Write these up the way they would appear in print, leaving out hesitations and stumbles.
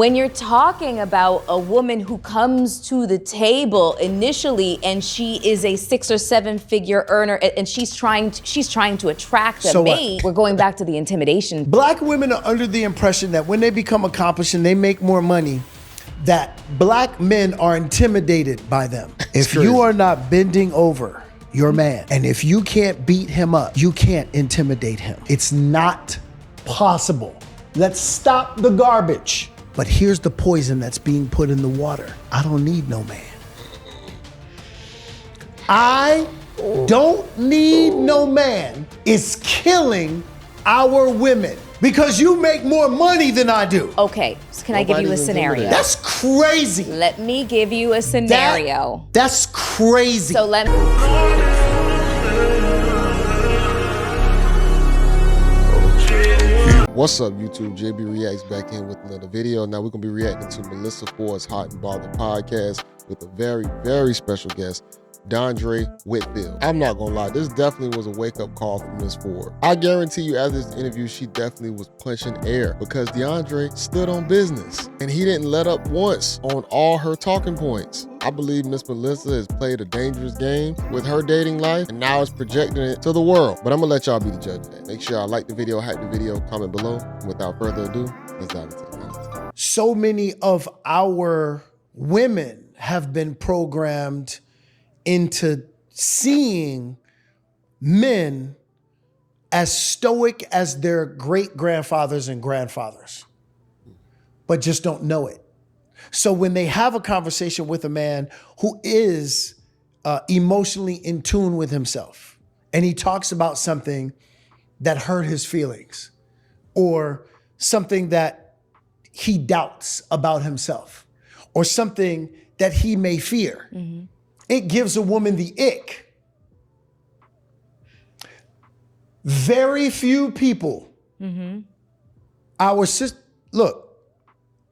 When you're talking about a woman who comes to the table initially and she is a 6 or 7 figure earner and she's trying to attract a mate, we're going back to the intimidation. Black women are under the impression that when they become accomplished and they make more money, that black men are intimidated by them. If you are not bending over your man, and if you can't beat him up, you can't intimidate him. It's not possible. Let's stop the garbage. But here's the poison that's being put in the water. I don't need no man. I don't need no man is killing our women because you make more money than I do. Okay, so can I give you a scenario? That's crazy. Let me give you a scenario. That's crazy. So let What's up, YouTube? JayBReacts back in with another video. Now we're gonna be reacting to Melyssa Ford's Hot and Bothered podcast with a very, very special guest, Dondré Whitfield. I'm not gonna lie, this definitely was a wake-up call for Miss Ford. I guarantee you, after this interview, she definitely was punching air because DeAndre stood on business and he didn't let up once on all her talking points. I believe Miss Melyssa has played a dangerous game with her dating life and now is projecting it to the world. But I'm gonna let y'all be the judge of that. Make sure y'all like the video, hype the video, comment below. And without further ado, let's dive into it. So many of our women have been programmed into seeing men as stoic as their great-grandfathers and grandfathers, but just don't know it. So when they have a conversation with a man who is emotionally in tune with himself, and he talks about something that hurt his feelings, or something that he doubts about himself, or something that he may fear, it gives a woman the ick. Very few people, look,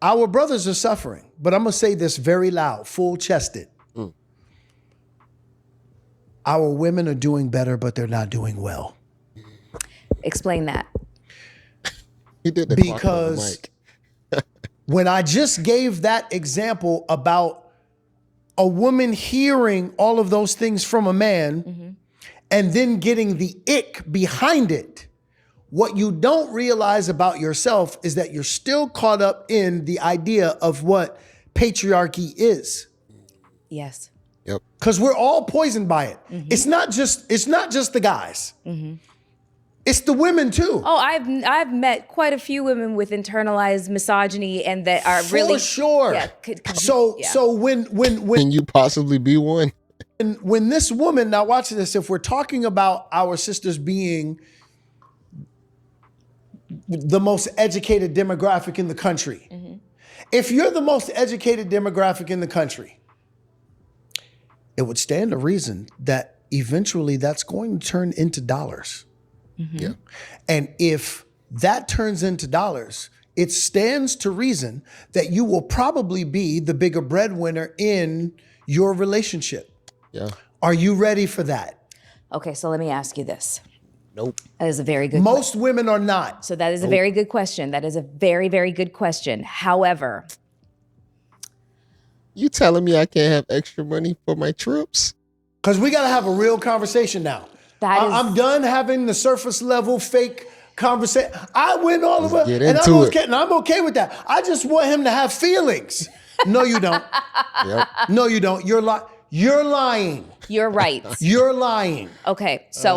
our brothers are suffering, but I'm gonna say this very loud, full-chested. Our women are doing better, but they're not doing well. explain that. He did the because when I just gave that example about a woman hearing all of those things from a man and then getting the ick behind it, what you don't realize about yourself is that you're still caught up in the idea of what patriarchy is. Yes. Yep. Because we're all poisoned by it. It's not just the guys. It's the women too. Oh, I've met quite a few women with internalized misogyny and that are really for sure. Yeah, so when Can you possibly be one? when this woman, now watch this, if we're talking about our sisters being the most educated demographic in the country, if you're the most educated demographic in the country, it would stand to reason that eventually that's going to turn into dollars. Yeah. And if that turns into dollars, it stands to reason that you will probably be the bigger breadwinner in your relationship. Yeah. Are you ready for that? Okay, so let me ask you this. Nope. That is a very good Most women are not. So that is a very good question. That is a very, very good question. However, You telling me I can't have extra money for my trips? Because we got to have a real conversation now. I'm done having the surface level fake conversation. I went all the way, and I'm okay with that. I just want him to have feelings. No, you don't. No, you don't. You're lying. you're right. You're lying. Okay, so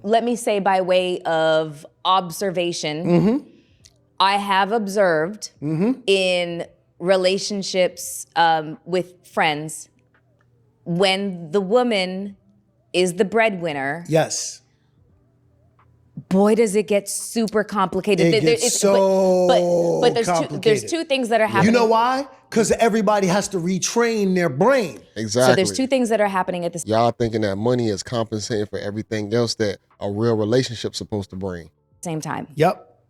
let me say by way of observation, I have observed in relationships with friends, when the woman is the breadwinner, Yes. boy, does it get super complicated. It gets so complicated. There's two things that are happening. You know why? Because everybody has to retrain their brain. Exactly. So there's two things that are happening at the Y'all thinking that money is compensating for everything else that a real relationship's supposed to bring. same time. Yep.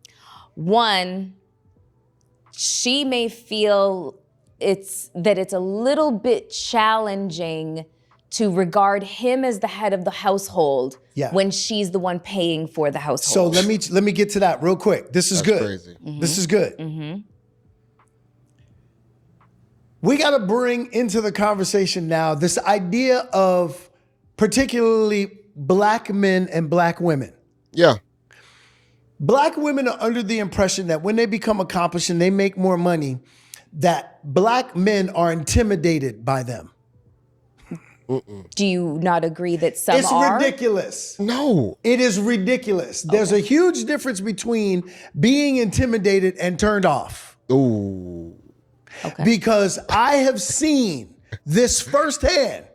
One, she may feel it's a little bit challenging to regard him as the head of the household when she's the one paying for the household. So let me get to that real quick. This is good. Crazy. This is good. we got to bring into the conversation now this idea of particularly black men and black women. Yeah. Black women are under the impression that when they become accomplished and they make more money, that black men are intimidated by them. Do you not agree that some It's are? ridiculous. No. It is ridiculous. There's a huge difference between being intimidated and turned off. Ooh. Okay. Because I have seen this firsthand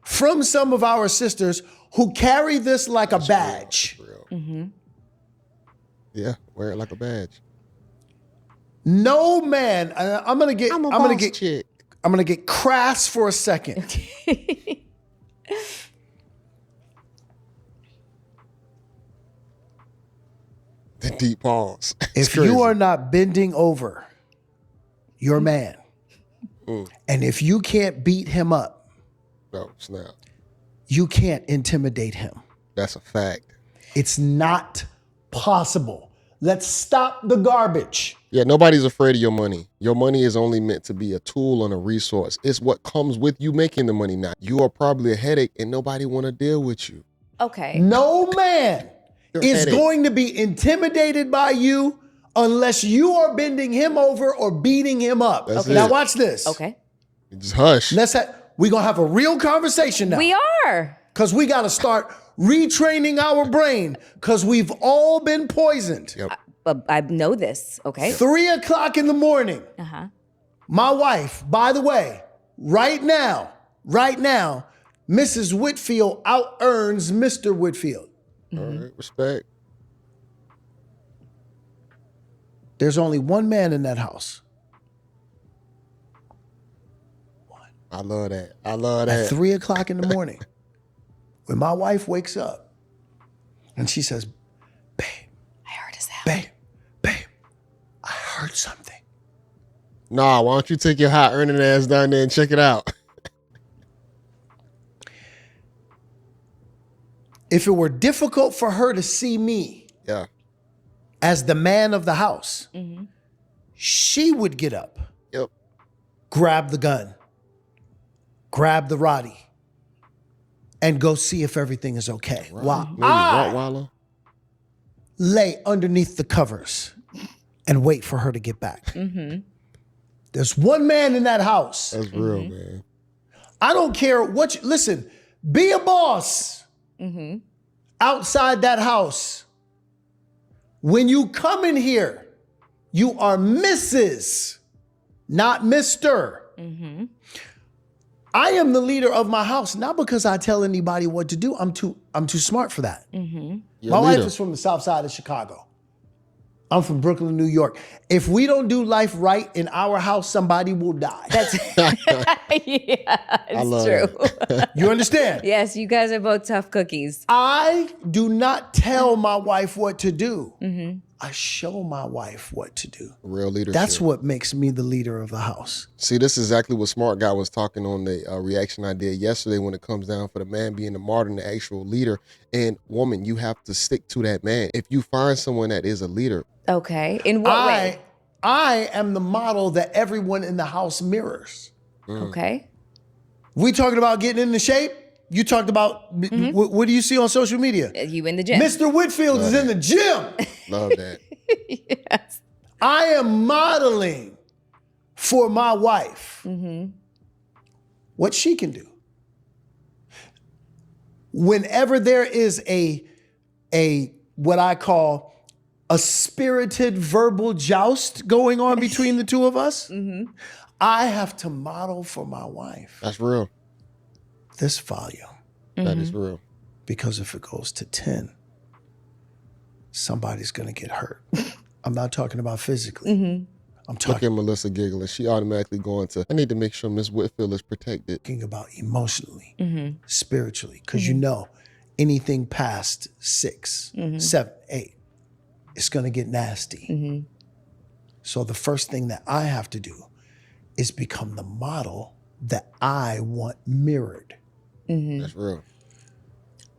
from some of our sisters who carry this like a badge. Real. Yeah, wear it like a badge. No man, I'm gonna Chick. get crass for a second. The deep pause. If you are not bending over your man, and if you can't beat him up, No, snap. you can't intimidate him. That's a fact. It's not possible. Let's stop the garbage. Yeah, nobody's afraid of your money. Your money is only meant to be a tool and a resource. It's what comes with you making the money now. You are probably a headache and nobody want to deal with you. Okay. No man is going to be intimidated by you unless you are bending him over or beating him up. That's Now it. watch this. Okay. Just hush. We're going to have a real conversation now. We are. Because we got to start retraining our brain because we've all been poisoned. Yep. But I know this. Okay. 3 o'clock in the morning. My wife, by the way, right now, Mrs. Whitfield out-earns Mr. Whitfield. All right, respect. There's only one man in that house. I love that. I love that. At 3 o'clock in the morning, when my wife wakes up and she says, babe, I heard a sound. babe, I heard something. Nah, why don't you take your hot earning ass down there and check it out? If it were difficult for her to see me Yeah. as the man of the house, she would get up, Yep. grab the gun, grab the Roddy, and go see if everything is okay. While Maybe I Rottweiler. lay underneath the covers and wait for her to get back. There's one man in that house. That's real, man. I don't care what you, listen, be a boss outside that house. When you come in here, you are Mrs., not Mr. I am the leader of my house, not because I tell anybody what to do. I'm too smart for that. You're My a wife leader. is from the south side of Chicago. I'm from Brooklyn, New York. If we don't do life right in our house, somebody will die. Yeah, it's love true. You understand? Yes, you guys are both tough cookies. I do not tell my wife what to do. I show my wife what to do. Real leadership. That's what makes me the leader of the house. See, this is exactly what Smart Guy was talking on the reaction I did yesterday when it comes down for the man being the martyr and the actual leader. And woman, you have to stick to that man. If you find someone that is a leader. Okay. In what way? I am the model that everyone in the house mirrors. Okay. We talking about getting into shape? You talked about, what do you see on social media? You in the gym. Mr. Whitfield is in the gym. Love that. Yes. I am modeling for my wife what she can do. Whenever there is a what I call a spirited verbal joust going on between the two of us, I have to model for my wife That's real. this volume. That is real. Because if it goes to 10, somebody's going to get hurt. I'm not talking about physically. I'm Look talking at Melyssa giggling. She automatically going to, I need to make sure Miss Whitfield is protected. about emotionally, spiritually, because you know anything past 6, 7, 8, it's going to get nasty. So the first thing that I have to do is become the model that I want mirrored. That's real.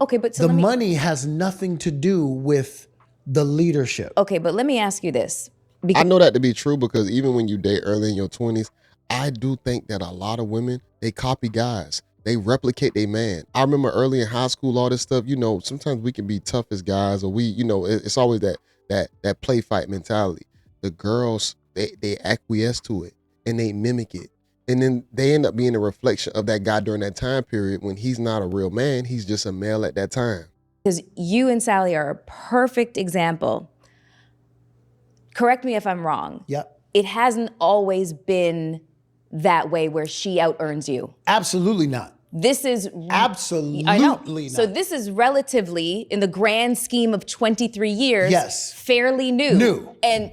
Okay, but so The let me, money has nothing to do with the leadership. okay, but let me ask you this. I know that to be true because even when you date early in your 20s, I do think that a lot of women, they copy guys. They replicate their man. I remember early in high school, all this stuff, sometimes we can be tough as guys, or it's always that play fight mentality. The girls, they acquiesce to it and they mimic it. And then they end up being a reflection of that guy during that time period when he's not a real man. He's just a male at that time. Because you and Sally are a perfect example. Correct me if I'm wrong. Yep. It hasn't always been that way where she out-earns you. Absolutely not. This is Absolutely I know. not. So this is relatively, in the grand scheme of 23 years, Yes. fairly new. And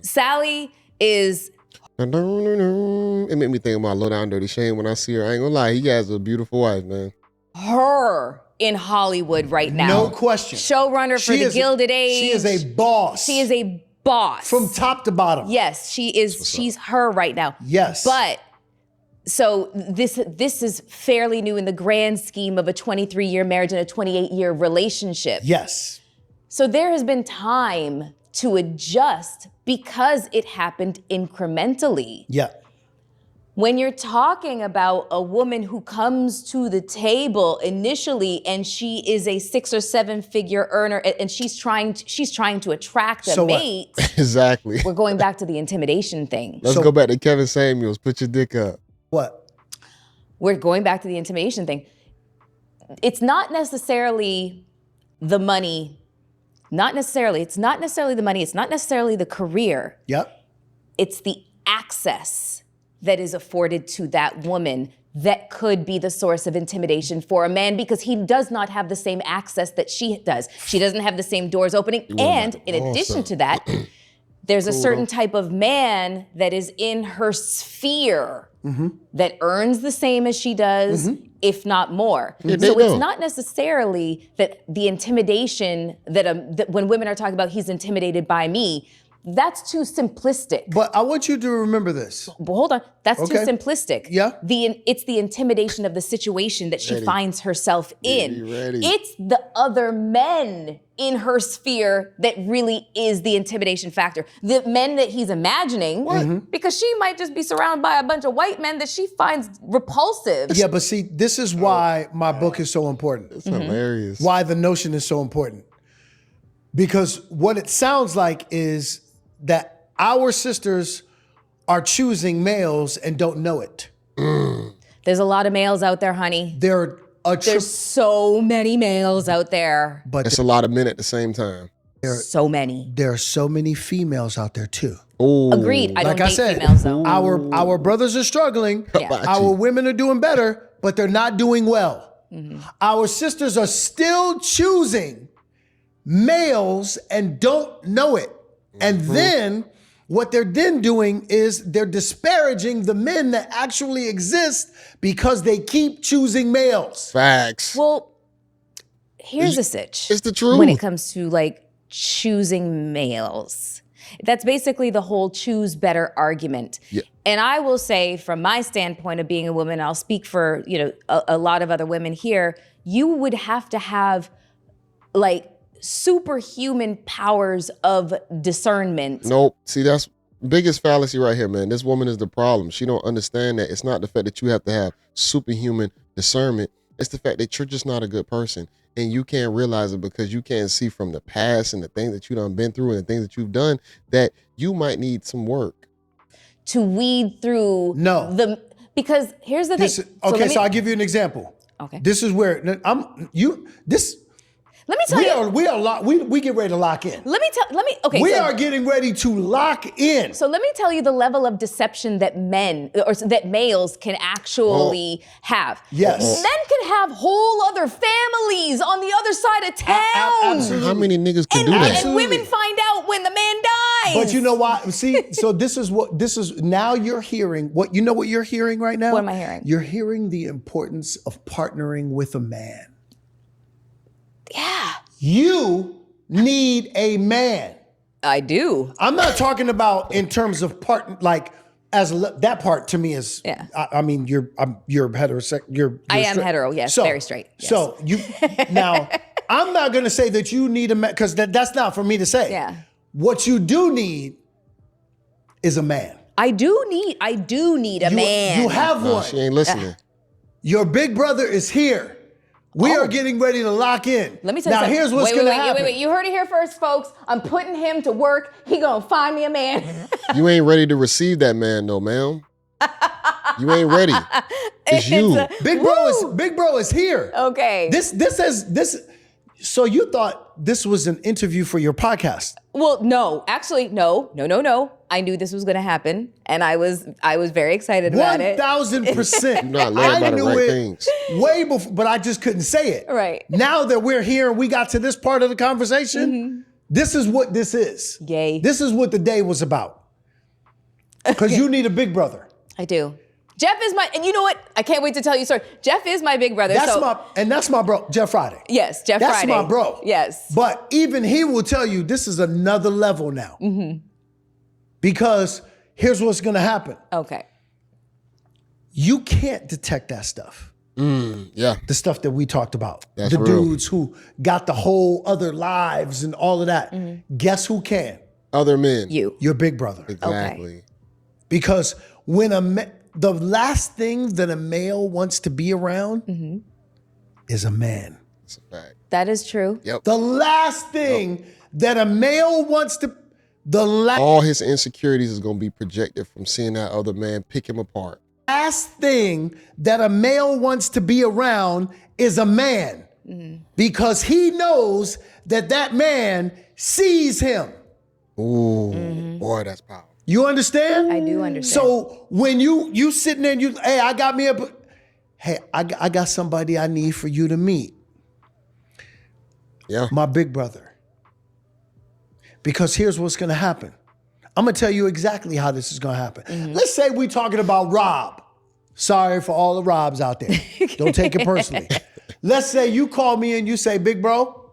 Sally is... It made me think about Low Down Dirty Shame when I see her. I ain't gonna lie, he has a beautiful wife, man. her in Hollywood right now. No question. Showrunner for the Gilded Age. She is a boss. She is a boss. From top to bottom. Yes, she is. She's her right now. Yes. But so this is fairly new in the grand scheme of a 23-year marriage and a 28-year relationship. Yes. So there has been time to adjust because it happened incrementally. Yeah. When you're talking about a woman who comes to the table initially and she is a 6 or 7 figure earner and she's trying to attract a mate. Exactly. We're going back to the intimidation thing. Let's go back to Kevin Samuels. Put your dick up. What? We're going back to the intimidation thing. It's not necessarily the money. Not necessarily. It's not necessarily the money. It's not necessarily the career. Yep. It's the access that is afforded to that woman that could be the source of intimidation for a man because he does not have the same access that she does. She doesn't have the same doors opening. And in addition to that, there's a certain type of man that is in her sphere that earns the same as she does, if not more. So it's not necessarily that the intimidation that when women are talking about he's intimidated by me, that's too simplistic. But I want you to remember this. But hold on, that's too simplistic. Yeah. It's the intimidation of the situation that she finds herself in. Ready. It's the other men in her sphere that really is the intimidation factor. The men that he's imagining, because she might just be surrounded by a bunch of white men that she finds repulsive. Yeah, but see, this is why my book is so important. It's hilarious. Why the notion is so important. Because what it sounds like is that our sisters are choosing males and don't know it. There's a lot of males out there, honey. There's so many males out there. But it's a lot of men at the same time. So many. There are so many females out there too. Ooh. Agreed. I don't Like I date said, females though. our brothers are struggling. Yeah. Our women are doing better, but they're not doing well. Our sisters are still choosing males and don't know it. And then what they're then doing is they're disparaging the men that actually exist because they keep choosing males. Facts. Well, here's a sitch. It's the truth. When it comes to like choosing males. That's basically the whole choose better argument. Yeah. And I will say from my standpoint of being a woman, I'll speak for, a lot of other women here, you would have to have like superhuman powers of discernment. Nope. See, that's biggest fallacy right here, man. This woman is the problem. She don't understand that it's not the fact that you have to have superhuman discernment. It's the fact that you're just not a good person. And you can't realize it because you can't see from the past and the things that you done been through and the things that you've done that you might need some work. To weed through because here's the thing. So I'll give you an example. Okay. This is where Let me tell you. We get ready to lock in. We are getting ready to lock in. So let me tell you the level of deception that that males can actually have. Yes. Men can have whole other families on the other side of town. Absolutely. How many niggas can do that? And women find out when the man dies. But you know why? See, so now you're hearing what you're hearing right now? What am I hearing? You're hearing the importance of partnering with a man. Yeah. You need a man. I do. I'm not talking about in terms of part, like that part to me is. Yeah. I mean, you're heterosexual. I am hetero. Yes. Very straight. Yes. So now I'm not going to say that you need a man because that's not for me to say. Yeah. What you do need is a man. I do need a man. You have No, one. she ain't listening. Your big brother is here. We are getting ready to lock in. Let me tell you now, something. here's what's going to happen. Wait. You heard it here first, folks. I'm putting him to work. He gonna find me a man. You ain't ready to receive that man, though, ma'am. You ain't ready. It's you. Big bro is here. Okay. This. So you thought this was an interview for your podcast? Well, no. Actually, no. I knew this was gonna happen, and I was very excited about it. 1,000%. You're not led by the right things. Way before, but I just couldn't say it. Right. Now that we're here and we got to this part of the conversation, this is what this is. Yay. This is what the day was about. Because you need a big brother. I do. Jeff is and you know what? I can't wait to tell you a story. Jeff is my big brother. That's my bro, Jeff Friday. Yes, Jeff Friday. That's my bro. Yes. But even he will tell you this is another level now. Because here's what's going to happen. Okay. You can't detect that stuff. Yeah. The stuff that we talked about. That's the real. dudes who got the whole other lives and all of that. Guess who can? Other men. You. Your big brother. Exactly. Because when the last thing that a male wants to be around is a man. That's a fact. That is true. Yep. The last thing that a male wants to, all his insecurities is going to be projected from seeing that other man pick him apart. last thing that a male wants to be around is a man. Because he knows that that man sees him. Ooh, boy, that's powerful. You understand? I do understand. So when you sitting there and hey, I got me I got somebody I need for you to meet. Yeah. My big brother. Because here's what's going to happen. I'm going to tell you exactly how this is going to happen. Let's say we're talking about Rob. Sorry for all the Robs out there. Don't take it personally. Let's say you call me and you say, big bro,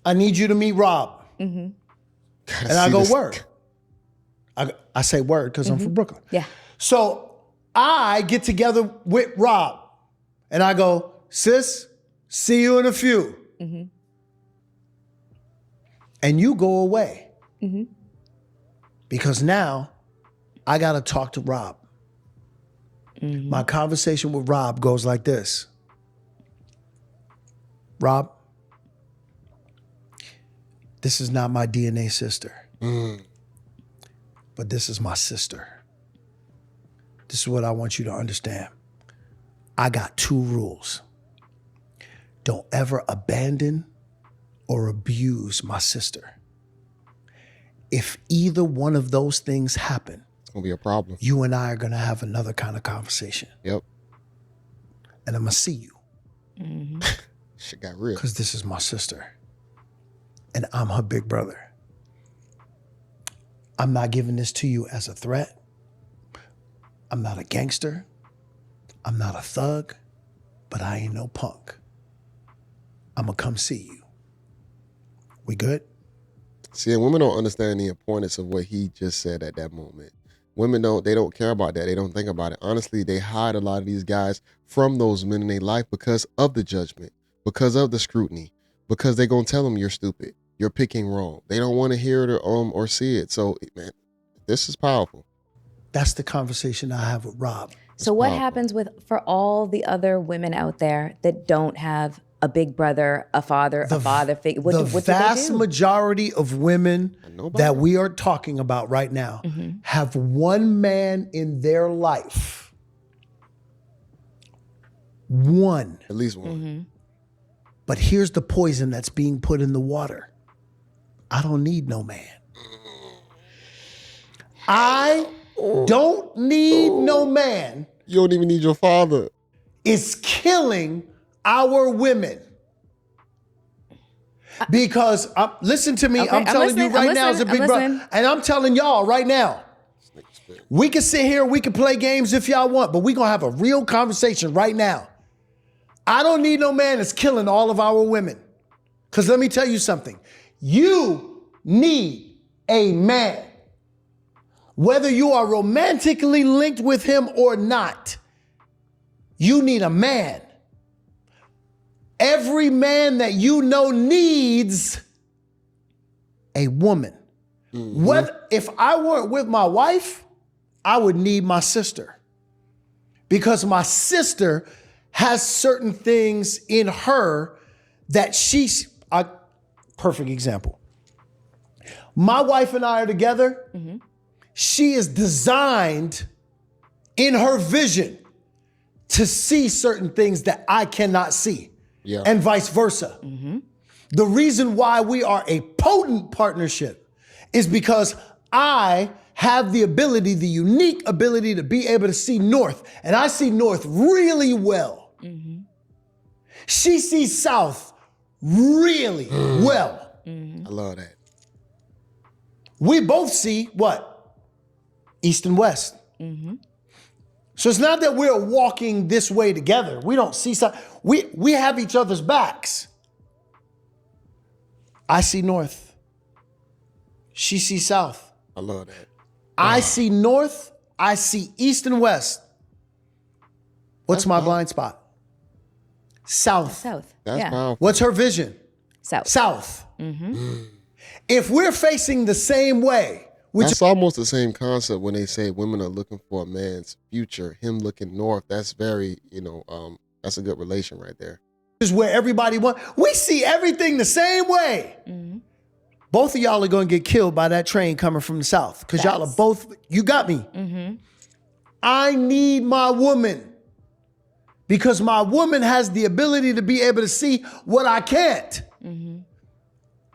I need you to meet Rob. And I go, word. I say word because I'm from Brooklyn. Yeah. So I get together with Rob and I go, sis, see you in a few. And you go away. Because now I got to talk to Rob. My conversation with Rob goes like this. Rob, this is not my DNA sister, but this is my sister. This is what I want you to understand. I got 2 rules. Don't ever abandon or abuse my sister. If either one of those things happen, It's going to be a problem. you and I are going to have another kind of conversation. Yep. And I'm going to see you Shit got real. because this is my sister. And I'm her big brother. I'm not giving this to you as a threat. I'm not a gangster. I'm not a thug, but I ain't no punk. I'm going to come see you. We good? See, and women don't understand the importance of what he just said at that moment. Women they don't care about that. They don't think about it. Honestly, they hide a lot of these guys from those men in their life because of the judgment, because of the scrutiny, because they're going to tell them you're stupid, you're picking wrong. They don't want to hear it or see it. So, man, this is powerful. That's the conversation I have with Rob. So what powerful. happens for all the other women out there that don't have a big brother, a father figure? What the do they vast do? majority of women Nobody. that we are talking about right now have one man in their life. One. At least one. But here's the poison that's being put in the water. I don't need no man. I don't need no man. You don't even need your father. Is killing our women. Because, listen to me, Okay, I'm telling you right now as a listening, big brother, and I'm telling y'all right now, we can sit here, we can play games if y'all want, but we're going to have a real conversation right now. I don't need no man that's killing all of our women. Because let me tell you something. You need a man. Whether you are romantically linked with him or not, you need a man. Every man that you know needs a woman. If I weren't with my wife, I would need my sister. Because my sister has certain things in her that perfect example. My wife and I are together. She is designed in her vision to see certain things that I cannot see, and vice versa. The reason why we are a potent partnership is because I have the unique ability to be able to see north, and I see north really well. She sees south really well. I love that. We both see what? East and west. So it's not that we're walking this way together. We don't see south. We have each other's backs. I see north. She sees south. I love that. I see north. I see east and west. What's my blind spot? South. South. That's powerful. What's her vision? South. South. If we're facing the same way, That's almost the same concept when they say women are looking for a man's future, him looking north. That's very, that's a good relation right there. is where everybody wants. We see everything the same way. Both of y'all are going to get killed by that train coming from the south because y'all are both, you got me. I need my woman because my woman has the ability to be able to see what I can't.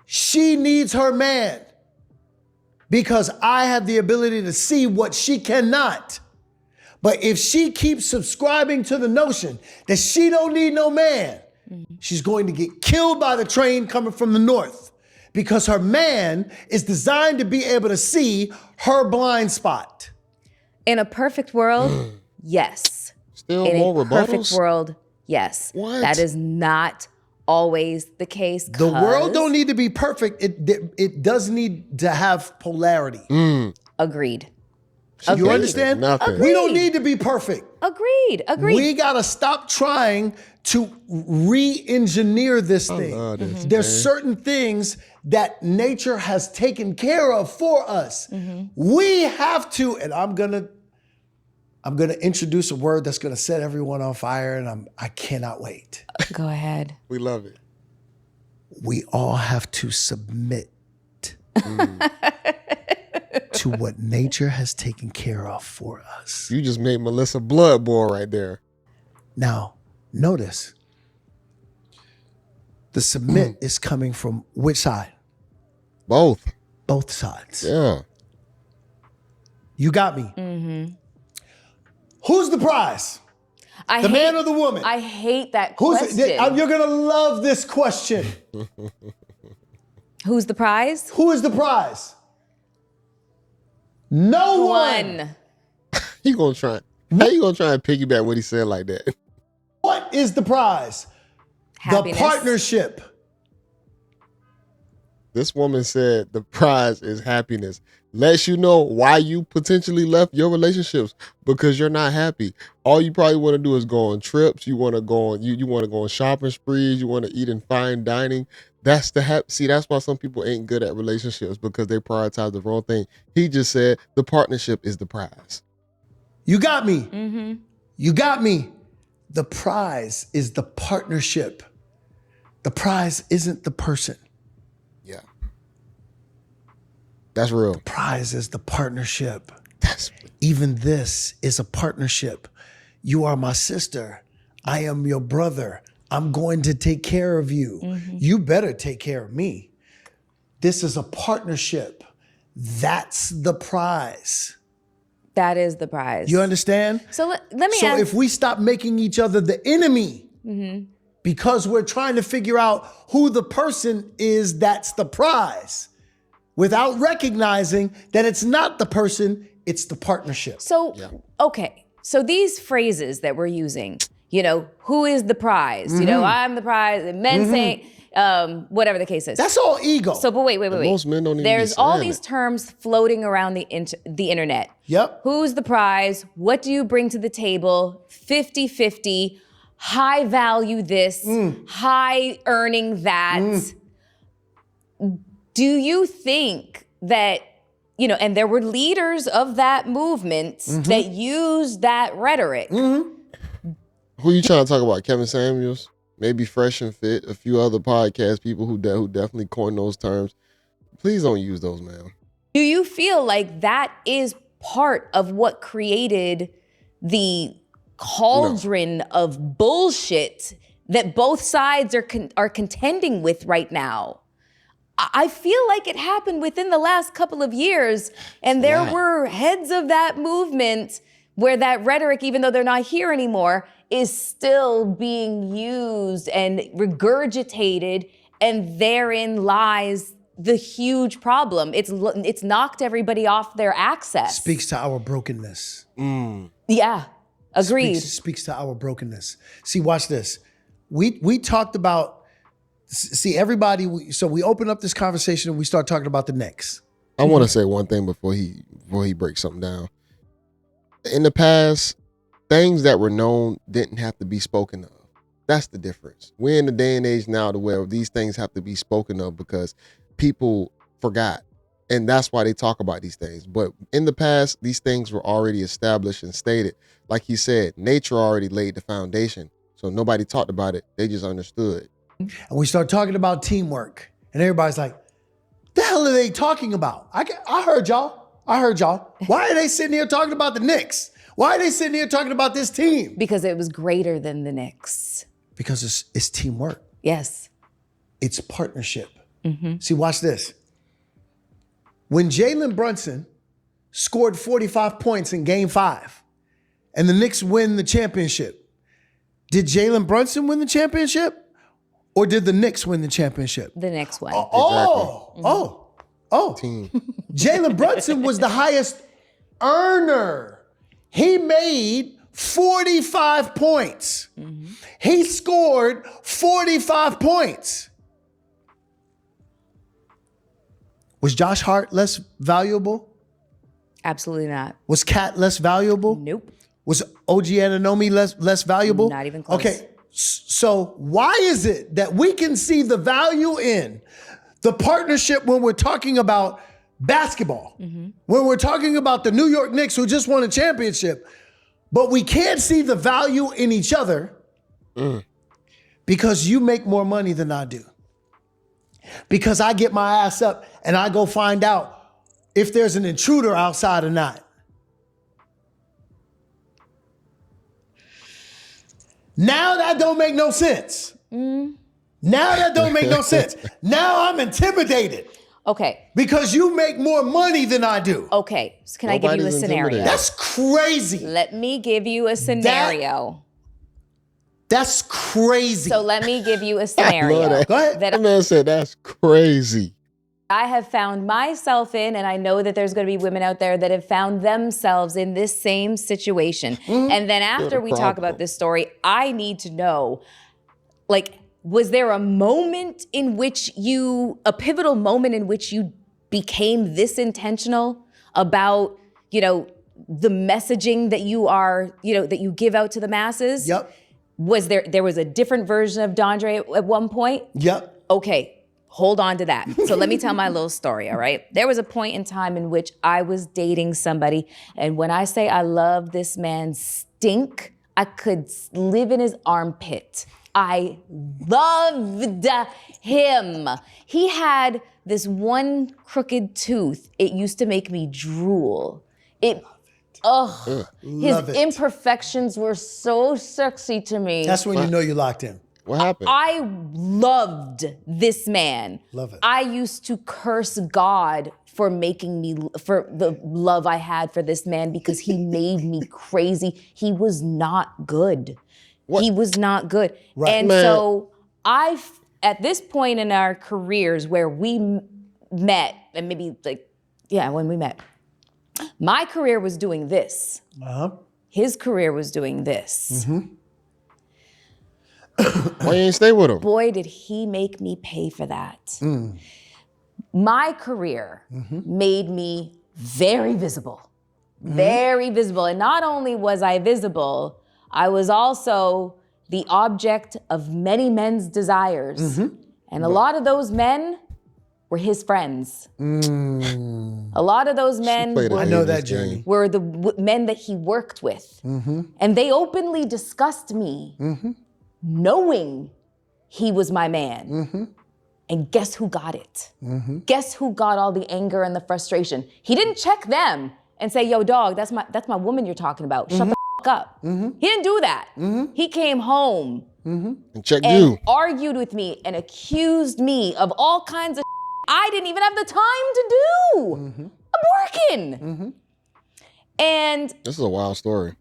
She needs her man because I have the ability to see what she cannot. But if she keeps subscribing to the notion that she don't need no man, she's going to get killed by the train coming from the north because her man is designed to be able to see her blind spot. In a perfect world, yes. Still In more a perfect rebuttals? world, yes. What? That is not always the case. The world don't need to be perfect. It does need to have polarity. Agreed. You understand? Nothing. We don't need to be perfect. Agreed. We got to stop trying to re-engineer this thing. love this, There's man. certain things that nature has taken care of for us. We have to, and I'm gonna introduce a word that's gonna set everyone on fire, and I cannot wait. Go ahead. We love it. We all have to submit to what nature has taken care of for us. You just made Melyssa blood boil right there. Now, notice, the submit is coming from which side? Both. Both sides. Yeah. You got me. Who's the prize? The man or the woman? I hate that You're question. gonna love this question. Who's the prize? Who is the prize? No one. One. You gonna try? How you gonna try and piggyback what he said like that? What is the prize? Happiness. The partnership. This woman said the prize is happiness. Lets you know why you potentially left your relationships because you're not happy. All you probably want to do is go on trips. You want to go on you want to go on shopping sprees. You want to eat in fine dining. That's the See, that's why some people ain't good at relationships because they prioritize the wrong thing. He just said the partnership is the prize. You got me. You got me. The prize is the partnership. The prize isn't the person. Yeah. That's real. Prize is the partnership. That's Even this is a partnership. You are my sister. I am your brother. I'm going to take care of you. You better take care of me. This is a partnership. That's the prize. That is the prize. You understand? So let me So ask. if we stop making each other the enemy because we're trying to figure out who the person is that's the prize without recognizing that it's not the person, it's the partnership. So, okay. So these phrases that we're using, who is the prize? I'm the prize. And men say, whatever the case is. That's all ego. So, but wait. most men don't even There's be all saying these it. terms floating around the internet. Yep. Who's the prize? What do you bring to the table? 50-50, high value this, high earning that. Do you think that and there were leaders of that movement that used that rhetoric. Who you trying to talk about? Kevin Samuels? Maybe Fresh and Fit, a few other podcast people who definitely coined those terms. Please don't use those, man. Do you feel like that is part of what created the cauldron of bullshit that both sides are contending with right now? I feel like it happened within the last couple of years, and there were heads of that movement where that rhetoric, even though they're not here anymore, is still being used and regurgitated, and therein lies the huge problem. It's knocked everybody off their access. Speaks to our brokenness. Yeah, agreed. Speaks to our brokenness. See, watch this. We talked about, everybody, so we open up this conversation and we start talking about the Knicks. I want to say one thing before he breaks something down. In the past, things that were known didn't have to be spoken of. That's the difference. We're in the day and age now to where these things have to be spoken of because people forgot. And that's why they talk about these things. But in the past, these things were already established and stated. Like he said, nature already laid the foundation. So nobody talked about it. They just understood. And we start talking about teamwork. And everybody's like, the hell are they talking about? I heard y'all. Why are they sitting here talking about the Knicks? Why are they sitting here talking about this team? Because it was greater than the Knicks. Because it's teamwork. Yes. It's partnership. See, watch this. When Jalen Brunson scored 45 points in Game 5 and the Knicks win the championship, did Jalen Brunson win the championship or did the Knicks win the championship? The Knicks won. Team. Jalen Brunson was the highest earner. He made 45 points. He scored 45 points. Was Josh Hart less valuable? Absolutely not. Was Kat less valuable? Nope. Was OG Anunoby less valuable? Not even close. Okay, so why is it that we can see the value in the partnership when we're talking about basketball, when we're talking about the New York Knicks who just won a championship, but we can't see the value in each other because you make more money than I do? Because I get my ass up and I go find out if there's an intruder outside or not. Now that don't make no sense. Now that don't make no sense. Now I'm intimidated. Okay. Because you make more money than I do. Okay. So can I give you a scenario? That's crazy. Let me give you a scenario. That's crazy. So let me give you a scenario. Go ahead. That man said that's crazy. I have found myself in, and I know that there's going to be women out there that have found themselves in this same situation. And then after we talk about this story, I need to know, like, was there a moment in which a pivotal moment in which you became this intentional about, the messaging that that you give out to the masses? Yep. Was there was a different version of Dondré at one point? Yep. Okay, hold on to that. So let me tell my little story, all right? There was a point in time in which I was dating somebody, and when I say I love this man's stink, I could live in his armpit. I loved him. He had this one crooked tooth. It used to make me drool. His imperfections were so sexy to me. That's when you know you locked in. What happened? I loved this man. Love it. I used to curse God for for the love I had for this man because he made me crazy. He was not good. What? He was not good. Right. And Man. so at this point in our careers where we met, and maybe when we met, my career was doing this. His career was doing this. Why you ain't stay with him? Boy, did he make me pay for that. My career made me very visible. Very visible. And not only was I visible, I was also the object of many men's desires. And a lot of those men were his friends. Mm. A lot of those men played a I know dangerous that, Jamie. game. were the men that he worked with. And they openly discussed me, knowing he was my man. And guess who got it? Guess who got all the anger and the frustration? He didn't check them and say, yo, dog, that's my woman you're talking about. Shut the f up. He didn't do that. He came home And check and you. argued with me and accused me of all kinds of I didn't even have the time to do. I'm working. And This is a wild story.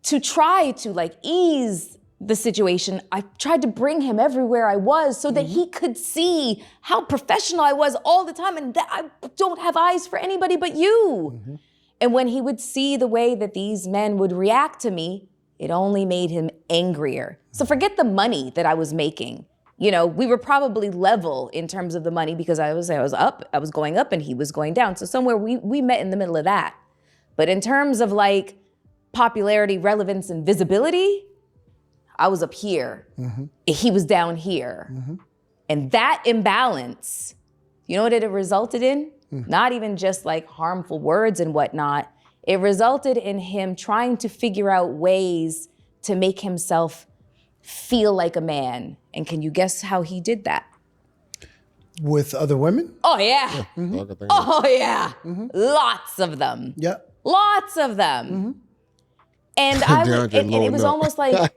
to try to like ease the situation, I tried to bring him everywhere I was so that he could see how professional I was all the time and that I don't have eyes for anybody but you. And when he would see the way that these men would react to me, it only made him angrier. So forget the money that I was making. You know, we were probably level in terms of the money because I was going up and he was going down. So somewhere we met in the middle of that. But in terms of like popularity, relevance, and visibility, I was up here. He was down here. And that imbalance, you know what it resulted in? Not even just like harmful words and whatnot. It resulted in him trying to figure out ways to make himself feel like a man. And can you guess how he did that? With other women? Oh, yeah. Oh, yeah. Lots of them. Yeah. Lots of them. And I would, and it was almost like,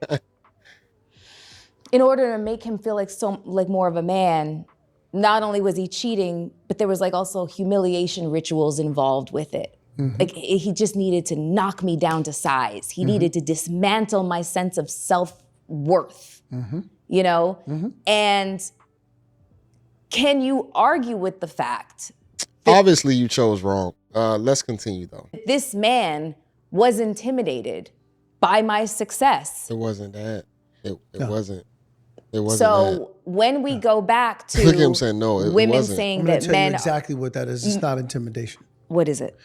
in order to make him feel like more of a man, not only was he cheating, but there was like also humiliation rituals involved with it. Like he just needed to knock me down to size. He needed to dismantle my sense of self-worth, you know? And can you argue with the fact Obviously, you chose wrong. Let's continue, though. that this man was intimidated by my success? It wasn't that. It wasn't. It wasn't So when we go back to Look at him saying no, it women wasn't. saying I'm going that to tell you men, exactly what that is. It's not intimidation. what is it?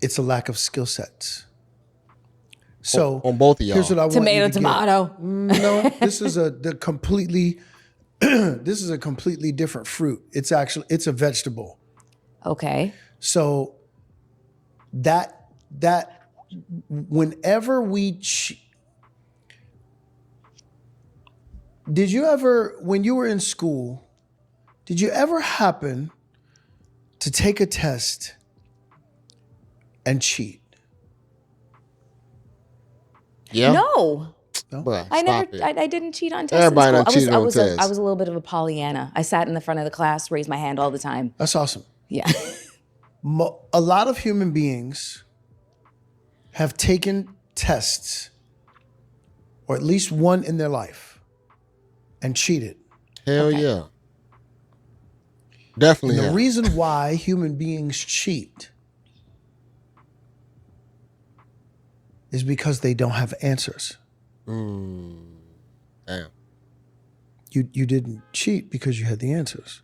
It's a lack of skill sets. So on both of y'all. here's what I want Tomato, you to get. tomato. No, this is the completely this is a completely different fruit. It's a vegetable. Okay. So that whenever did you ever, when you were in school, did you ever happen to take a test and cheat? Yeah. No. Bruh, I stop it. I didn't cheat on tests. Everybody in done school. cheated on tests. I was a little bit of a Pollyanna. I sat in the front of the class, raised my hand all the time. That's awesome. Yeah. A lot of human beings have taken tests, or at least one in their life, and cheated. Hell Okay. yeah. Definitely. And the have. reason why human beings cheat is because they don't have answers. Damn. You didn't cheat because you had the answers.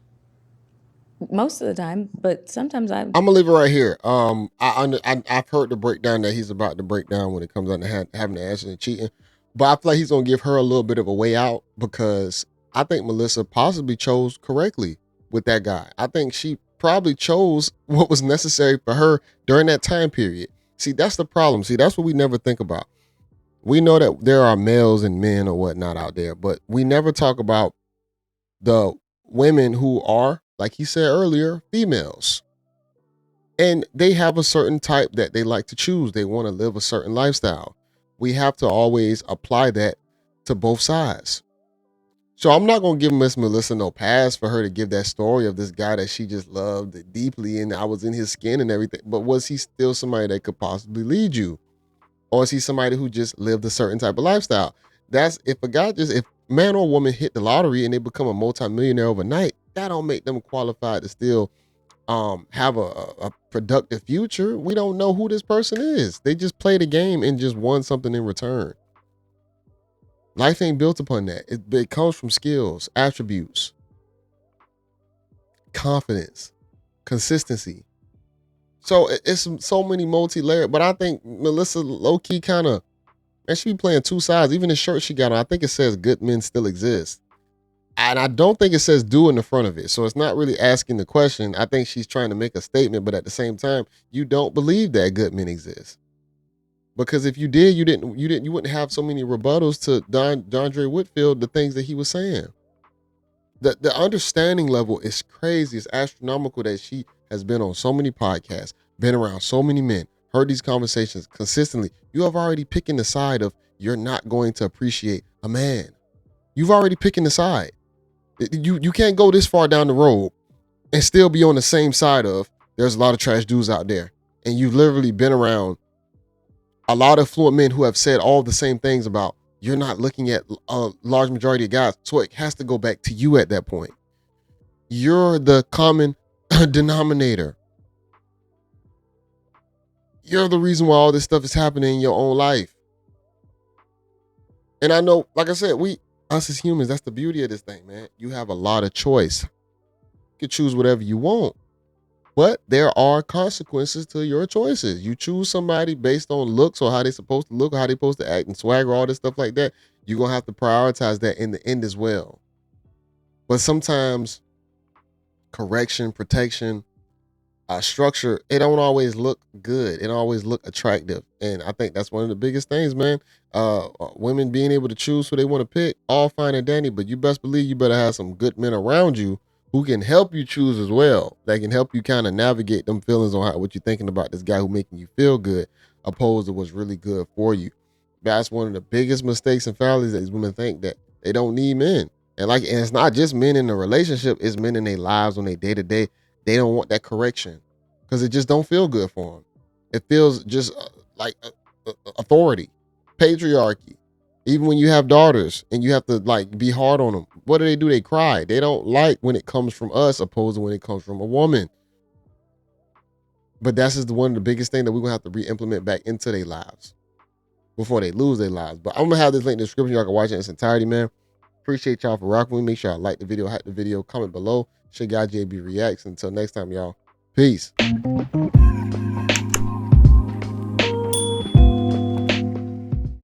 Most of the time, but sometimes I'm gonna leave it right here. I've heard the breakdown that he's about to break down when it comes down to having the answer and cheating, but I feel like he's gonna give her a little bit of a way out because I think Melyssa possibly chose correctly with that guy. I think she probably chose what was necessary for her during that time period. See, that's the problem. See, that's what we never think about. We know that there are males and men or whatnot out there, but we never talk about the women who are, like he said earlier, females. And they have a certain type that they like to choose. They want to live a certain lifestyle. We have to always apply that to both sides. So I'm not going to give Miss Melyssa no pass for her to give that story of this guy that she just loved deeply and I was in his skin and everything. But was he still somebody that could possibly lead you? Or is he somebody who just lived a certain type of lifestyle? That's if man or woman hit the lottery and they become a multimillionaire overnight, that don't make them qualified to still have a productive future. We don't know who this person is. They just played a game and just won something in return. Life ain't built upon that. It comes from skills, attributes, confidence, consistency. So it's so many multi-layered, but I think Melyssa low-key kind of, man, she be playing two sides. Even the shirt she got on, I think it says good men still exist. And I don't think it says do in the front of it. So it's not really asking the question. I think she's trying to make a statement, but at the same time, you don't believe that good men exist. Because if you did, you wouldn't have so many rebuttals to Dondré Whitfield, the things that he was saying. The understanding level is crazy. It's astronomical that she has been on so many podcasts, been around so many men, heard these conversations consistently. You have already picking the side of you're not going to appreciate a man. You've already picking the side. You can't go this far down the road and still be on the same side of there's a lot of trash dudes out there. And you've literally been around a lot of fluent men who have said all the same things about you're not looking at a large majority of guys. So it has to go back to you at that point. You're the common denominator. You're the reason why all this stuff is happening in your own life. And I know, like I said, us as humans, that's the beauty of this thing, man. You have a lot of choice. You can choose whatever you want. But there are consequences to your choices. You choose somebody based on looks or how they're supposed to look or how they're supposed to act and swagger, all this stuff like that. You're going to have to prioritize that in the end as well. But sometimes correction, protection, structure, it don't always look good. It don't always look attractive. And I think that's one of the biggest things, man. Women being able to choose who they want to pick, all fine and dandy, but you best believe you better have some good men around you who can help you choose as well. That can help you kind of navigate them feelings on what you're thinking about this guy who making you feel good, opposed to what's really good for you. That's one of the biggest mistakes and failures that these women think that they don't need men. And it's not just men in a relationship, it's men in their lives on their day-to-day. They don't want that correction because it just don't feel good for them. It feels just like authority, patriarchy. Even when you have daughters and you have to be hard on them, what do? They cry. They don't like when it comes from us opposed to when it comes from a woman. But that's just one of the biggest things that we're going to have to re-implement back into their lives before they lose their lives. But I'm going to have this link in the description. Y'all can watch it in its entirety, man. Appreciate y'all for rocking with me. Make sure y'all like the video, hype the video, comment below. It's your guy, JayBReacts. Until next time, y'all. Peace.